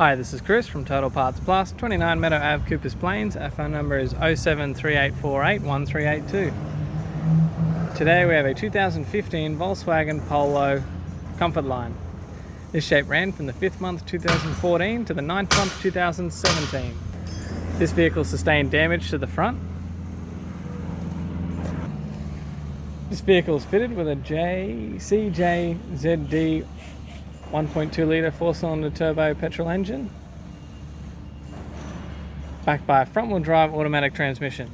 Hi, this is Chris from Total Parts Plus, 29 Meadow Ave, Coopers Plains. Our phone number is 0738481382. Today we have a 2015 Volkswagen Polo Comfort line. This shape ran from the 5th month 2014 to the 9th month 2017. This vehicle sustained damage to the front. This vehicle is fitted with a CJZD 1.2 litre 4-cylinder turbo petrol engine, backed by a front-wheel drive automatic transmission.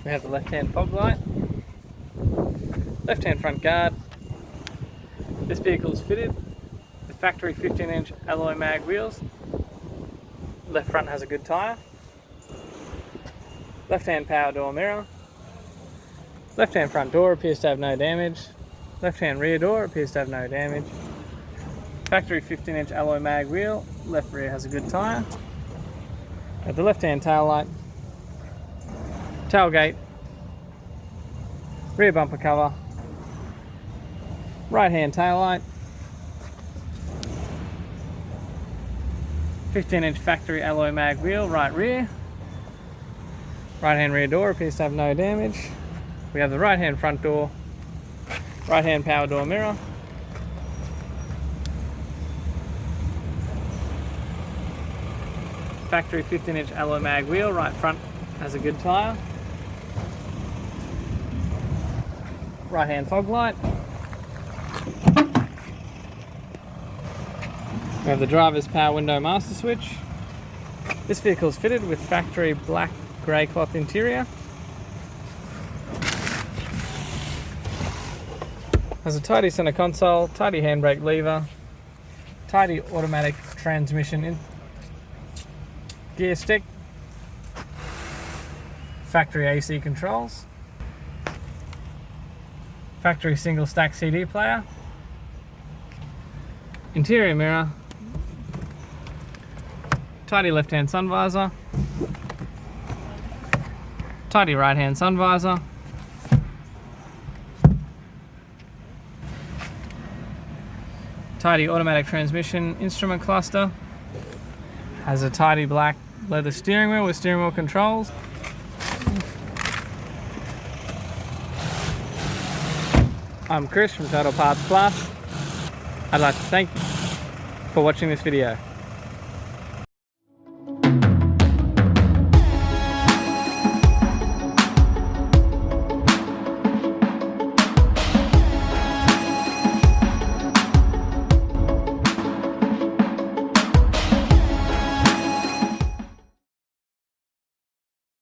We have the left-hand fog light, left-hand front guard. This vehicle is fitted with factory 15-inch alloy mag wheels. Left front has a good tyre. Left-hand power door mirror. Left-hand front door appears to have no damage. Left-hand rear door appears to have no damage. Factory 15-inch alloy mag wheel. Left rear has a good tyre. At the left-hand tail light, tailgate, rear bumper cover, right-hand tail light, 15-inch factory alloy mag wheel, right rear. Right-hand rear door appears to have no damage. We have the right-hand front door, right-hand power door mirror, factory 15-inch alloy mag wheel, right front has a good tyre, right-hand fog light. We have the driver's power window master switch. This vehicle is fitted with factory black grey cloth interior. Has a tidy center console, tidy handbrake lever, tidy automatic transmission gear stick, factory AC controls, factory single stack CD player, interior mirror, tidy left hand sun visor, tidy right hand sun visor, tidy automatic transmission instrument cluster, has a tidy black leather steering wheel with steering wheel controls. I'm Chris from Total Parts Plus. I'd like to thank you for watching this video.